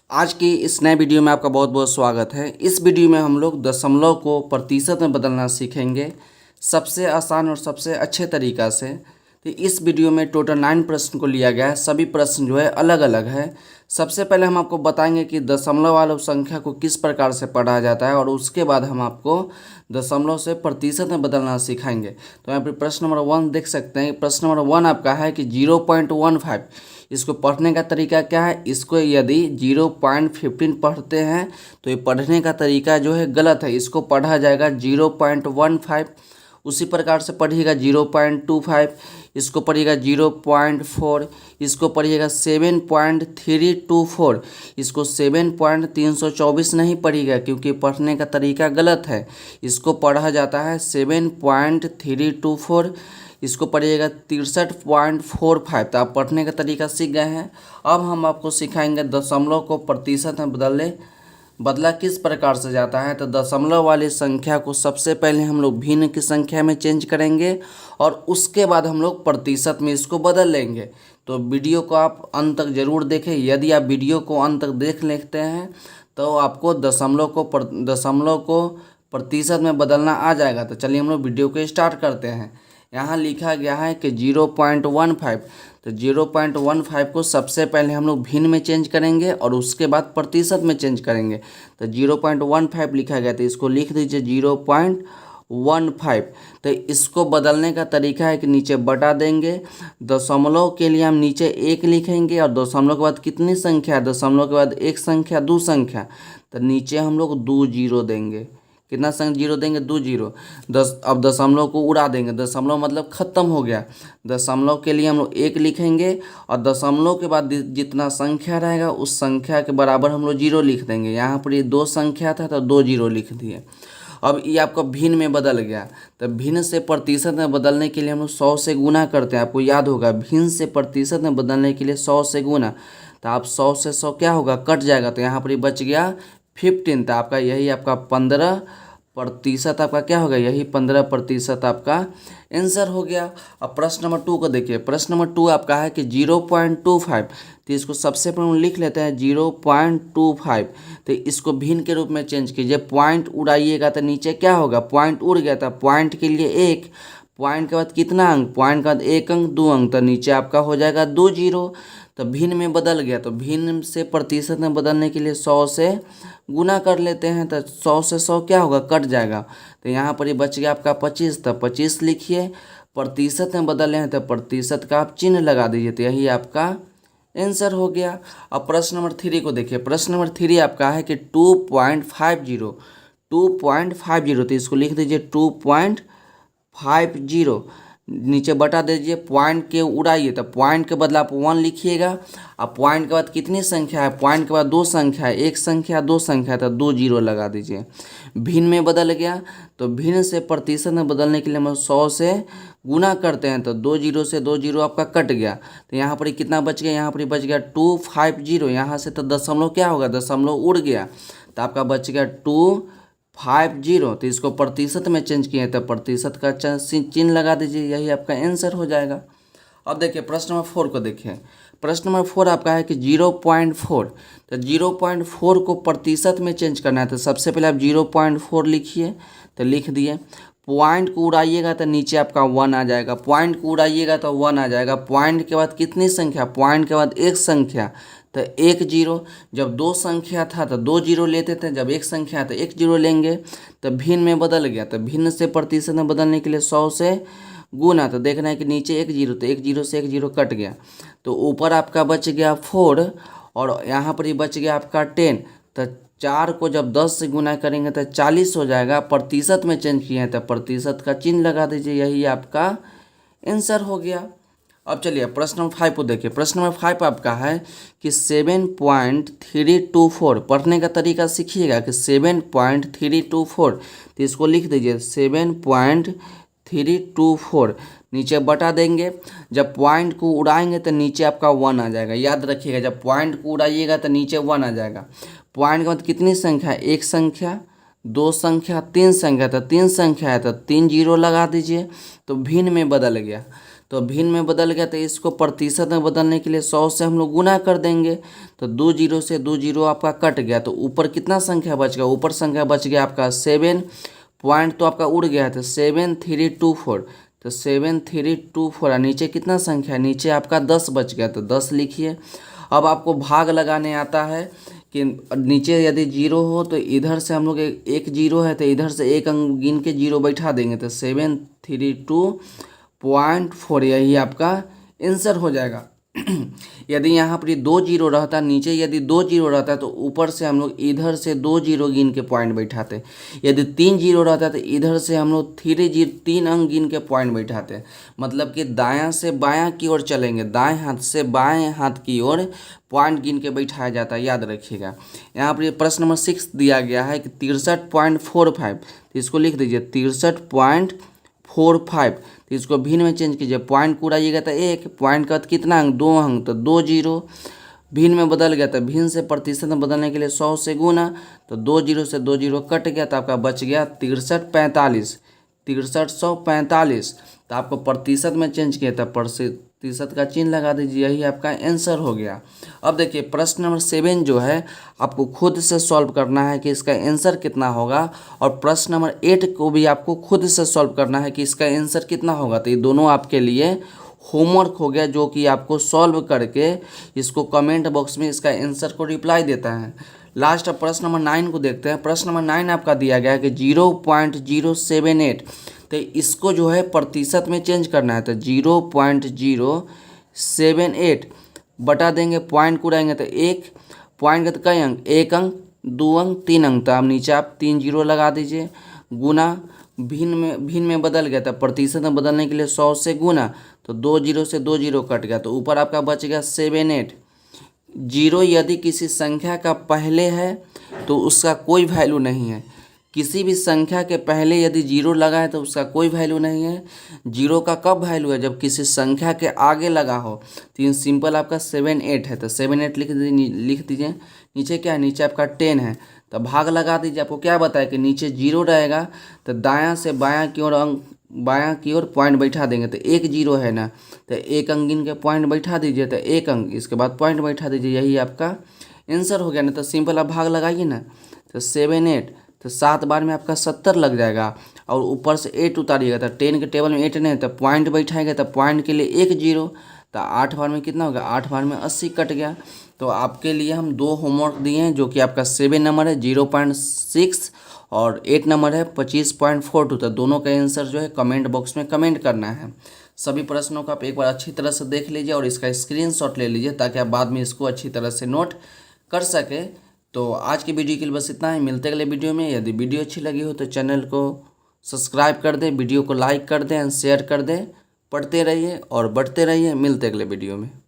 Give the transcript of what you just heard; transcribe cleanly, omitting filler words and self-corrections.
आज की इस नए वीडियो में आपका बहुत बहुत स्वागत है। इस वीडियो में हम लोग दशमलव को प्रतिशत में बदलना सीखेंगे सबसे आसान और सबसे अच्छे तरीक़ा से। तो इस वीडियो में टोटल 9 प्रश्न को लिया गया है। सभी प्रश्न जो है अलग अलग है। सबसे पहले हम आपको बताएंगे कि दशमलव वाले संख्या को किस प्रकार से पढ़ा जाता है और उसके बाद हम आपको दशमलव से प्रतिशत में बदलना सिखाएंगे। तो यहाँ पर प्रश्न नंबर 1 देख सकते हैं। प्रश्न नंबर 1 आपका है कि 0.15 इसको पढ़ने का तरीका क्या है। इसको यदि 0.15 पढ़ते हैं तो ये पढ़ने का तरीका जो है गलत है। इसको पढ़ा जाएगा 0.15। उसी प्रकार से पढ़िएगा 0.25, इसको पढ़िएगा 0.4, इसको पढ़िएगा 7.324, इसको 7.324 नहीं पढ़िएगा क्योंकि पढ़ने का तरीका गलत है। इसको पढ़ा जाता है 7.324। इसको पढ़िएगा 63.45। तो आप पढ़ने का तरीका सीख गए हैं। अब हम आपको सिखाएंगे दशमलव को प्रतिशत में बदला किस प्रकार से जाता है। तो दशमलव वाली संख्या को सबसे पहले हम लोग भिन्न की संख्या में चेंज करेंगे और उसके बाद हम लोग प्रतिशत में इसको बदल लेंगे। तो वीडियो को आप अंत तक ज़रूर देखें। यदि आप वीडियो को अंत तक देख लेते हैं तो आपको दशमलव को प्रतिशत में बदलना आ जाएगा। तो चलिए हम लोग वीडियो को स्टार्ट करते हैं। यहाँ लिखा गया है कि 0.15। तो 0.15 को सबसे पहले हम लोग भिन्न में चेंज करेंगे और उसके बाद प्रतिशत में चेंज करेंगे। तो 0.15 लिखा गया, तो इसको लिख दीजिए 0.15। तो इसको बदलने का तरीका है कि नीचे बटा देंगे। दशमलव के लिए हम नीचे 1 लिखेंगे और दशमलव के बाद कितनी संख्या, दशमलव के बाद एक संख्या, दो संख्या, तो नीचे हम लोग 2 जीरो देंगे। कितना जीरो देंगे, 2 जीरो। अब दशमलव को उड़ा देंगे। दशमलव मतलब ख़त्म हो गया। दशमलव के लिए हम लोग 1 लिखेंगे और दशमलव के बाद जितना संख्या रहेगा उस संख्या के बराबर हम लोग 0 लिख देंगे। यहाँ पर ये 2 संख्या था तो 2 जीरो लिख दिए। अब ये आपका भिन्न में बदल गया। तो भिन्न से प्रतिशत में बदलने के लिए हम लोग 100 से गुना करते हैं। आपको याद होगा भिन्न से प्रतिशत में बदलने के लिए 100 से गुना। तो आप 100 से 100 क्या होगा, कट जाएगा। तो यहाँ पर ये बच गया 15। तो आपका यही आपका 15% आपका क्या होगा, यही 15% आपका आंसर हो गया। अब प्रश्न नंबर 2 को देखिए। प्रश्न नंबर 2 आपका है कि 0.25। तो इसको सबसे पहले लिख लेते हैं 0.25। तो इसको भिन्न के रूप में चेंज कीजिए। पॉइंट उड़ाइएगा तो नीचे क्या होगा, पॉइंट उड़ गया था। पॉइंट के लिए 1, पॉइंट के बाद कितना अंक, पॉइंट के बाद 1 अंक, 2 अंक, तो नीचे आपका हो जाएगा 2 जीरो। तो भिन्न में बदल गया। तो भिन्न से प्रतिशत में बदलने के लिए 100 से गुना कर लेते हैं। तो 100 से 100 क्या होगा, कट जाएगा। तो यहाँ पर ये बच गया आपका 25। तो 25 लिखिए। प्रतिशत में बदले हैं तो प्रतिशत का आप चिन्ह लगा दीजिए। तो यही आपका आंसर हो गया। अब प्रश्न नंबर 3 को देखिए। प्रश्न नंबर 3 आपका है कि 2.50। 2.50 तो इसको लिख दीजिए 2.50। नीचे बटा दीजिए। पॉइंट के उड़ाइए तो पॉइंट के बदला आप 1 लिखिएगा। अब पॉइंट के बाद कितनी संख्या है, पॉइंट के बाद 2 संख्या है, एक संख्या, 2 संख्या, तो 2 जीरो लगा दीजिए। भिन्न में बदल गया। तो भिन्न से प्रतिशत में बदलने के लिए हम 100 से गुना करते हैं। तो 2 जीरो से 2 जीरो आपका कट गया। तो यहाँ पर कितना बच गया, यहाँ पर बच गया 250। यहाँ से तो दशमलव क्या होगा, दशमलव उड़ गया। तो आपका बच गया 250। तो इसको प्रतिशत में चेंज किए तो प्रतिशत का चिन्ह लगा दीजिए। यही आपका आंसर हो जाएगा। अब देखिए प्रश्न नंबर 4 को देखिए। प्रश्न नंबर 4 आपका है कि 0.4। तो 0.4 को प्रतिशत में चेंज करना है। तो सबसे पहले आप 0.4 लिखिए। तो लिख दिए। पॉइंट को उड़ाइएगा तो नीचे आपका 1 आ जाएगा। पॉइंट को उड़ाइएगा तो 1 आ जाएगा। पॉइंट के बाद कितनी संख्या, पॉइंट के बाद एक संख्या, तो 1 जीरो। जब 2 संख्या था तो 2 जीरो लेते थे, जब एक संख्या तो 1 जीरो लेंगे। तो भिन्न में बदल गया। तो भिन्न से प्रतिशत में बदलने के लिए 100 से गुना। तो देखना है कि नीचे 1 जीरो, तो 1 जीरो से 1 जीरो कट गया। तो ऊपर आपका बच गया 4 और यहाँ पर ही बच गया आपका 10। तो 4 को जब 10 से गुना करेंगे तो 40 हो जाएगा। प्रतिशत में चेंज किए हैं तो प्रतिशत का चिन्ह लगा दीजिए। यही आपका आंसर हो गया। अब चलिए प्रश्न नंबर 5 को देखिए। प्रश्न नंबर 5 आपका है कि 7.324। पढ़ने का तरीका सीखिएगा कि 7.324। तो इसको लिख दीजिए 7.324। नीचे बटा देंगे। जब पॉइंट को उड़ाएंगे तो नीचे आपका 1 आ जाएगा। याद रखिएगा जब पॉइंट को उड़ाइएगा तो नीचे 1 आ जाएगा। पॉइंट के बाद कितनी संख्या, एक संख्या, 2 संख्या, 3 संख्या, तो 3 संख्या है तो 3 जीरो लगा दीजिए। तो भिन्न में बदल गया। तो भिन्न में बदल गया, तो इसको प्रतिशत में बदलने के लिए 100 से हम लोग गुना कर देंगे। तो 2 जीरो से 2 जीरो आपका कट गया, तो ऊपर कितना संख्या बच गया, ऊपर संख्या बच गया आपका 7 पॉइंट, तो आपका उड़ गया था 7324। तो 7324 और नीचे कितना संख्या है, नीचे आपका 10 बच गया, तो 10 लिखिए। अब आपको भाग लगाने आता है कि नीचे यदि जीरो हो तो इधर से हम लोग एक जीरो है तो इधर से एक अंक गिन के जीरो बैठा देंगे, तो 732.4 यही आपका आंसर हो जाएगा। यदि यहाँ पर 2 जीरो रहता, नीचे यदि 2 जीरो रहता तो ऊपर से हम लोग इधर से 2 जीरो गिन के पॉइंट बैठाते। यदि 3 जीरो रहता तो इधर से हम लोग 3 अंक गिन के पॉइंट बैठाते। मतलब कि दायां से बायां की ओर चलेंगे, दाएं हाथ से बाएं हाथ की ओर पॉइंट गिन के बैठाया जाता है, याद रखिएगा। यहाँ पर ये प्रश्न नंबर 6 दिया गया है कि 63.45, तो इसको लिख दीजिए 63.45। तो इसको भिन्न में चेंज कीजिए, पॉइंट को उड़ाइएगा तो 1, पॉइंट का कितना अंक 2 अंक, तो 2 जीरो। भिन्न में बदल गया, तो भिन्न से प्रतिशत में बदलने के लिए 100 से गुना, तो 2 जीरो से 2 जीरो कट गया, तो आपका बच गया 6345, 6345। तो आपको प्रतिशत में चेंज किया था, प्रतिशत का चिन्ह लगा दीजिए, यही आपका आंसर हो गया। अब देखिए प्रश्न नंबर 7 जो है आपको खुद से सॉल्व करना है कि इसका आंसर कितना होगा, और प्रश्न नंबर 8 को भी आपको खुद से सॉल्व करना है कि इसका आंसर कितना होगा। तो ये दोनों आपके लिए होमवर्क हो गया, जो कि आपको सॉल्व करके इसको कमेंट बॉक्स में इसका आंसर को रिप्लाई देता है। लास्ट अब प्रश्न नंबर 9 को देखते हैं। प्रश्न नंबर 9 आपका दिया गया है कि 0.078, तो इसको जो है प्रतिशत में चेंज करना है। तो 0.078 बटा देंगे, पॉइंट को उड़ाएंगे तो 1 पॉइंट का तो कई अंक, 1 अंक 2 अंक 3 अंक, तो अब नीचे आप 3 जीरो लगा दीजिए। गुना भिन्न में बदल गया, तो प्रतिशत में बदलने के लिए 100 से गुना, तो 2 जीरो से 2 जीरो कट गया, तो ऊपर आपका बच गया 78। जीरो यदि किसी संख्या का पहले है तो उसका कोई वैल्यू नहीं है। किसी भी संख्या के पहले यदि जीरो लगा है तो उसका कोई वैल्यू नहीं है। जीरो का कब वैल्यू है, जब किसी संख्या के आगे लगा हो। तो ये सिंपल आपका 78 है, तो 78 लिख दीजिए। नीचे क्या है, नीचे आपका 10 है, तो भाग लगा दीजिए। आपको क्या बताया कि नीचे जीरो रहेगा तो दायां से बायां की ओर अंक, बायां की ओर पॉइंट बैठा देंगे, तो 1 जीरो है ना, तो 1 अंक गिन के पॉइंट बैठा दीजिए, तो 1 अंक इसके बाद पॉइंट बैठा दीजिए, यही आपका आंसर हो गया ना। तो सिंपल आप भाग लगाइए ना, तो 78, तो 7 बार में आपका 70 लग जाएगा, और ऊपर से 8 उतारिएगा, तो 10 के टेबल में 8 नहीं, तो पॉइंट बैठाएगा, तो पॉइंट के लिए 1 जीरो, तो 8 बार में कितना होगा, 8 बार में 80 कट गया। तो आपके लिए हम 2 होमवर्क दिए हैं, जो कि आपका 7 नंबर है 0.6 और 8 नंबर है 25.42। तो दोनों का आंसर जो है कमेंट बॉक्स में कमेंट करना है। सभी प्रश्नों को आप एक बार अच्छी तरह से देख लीजिए और इसका स्क्रीनशॉट ले लीजिए, ताकि आप बाद में इसको अच्छी तरह से नोट कर सके। तो आज की वीडियो के लिए बस इतना ही, मिलते अगले वीडियो में। यदि वीडियो अच्छी लगी हो तो चैनल को सब्सक्राइब कर दें, वीडियो को लाइक कर दें एंड शेयर कर दें। पढ़ते रहिए और बढ़ते रहिए, मिलते अगले वीडियो में।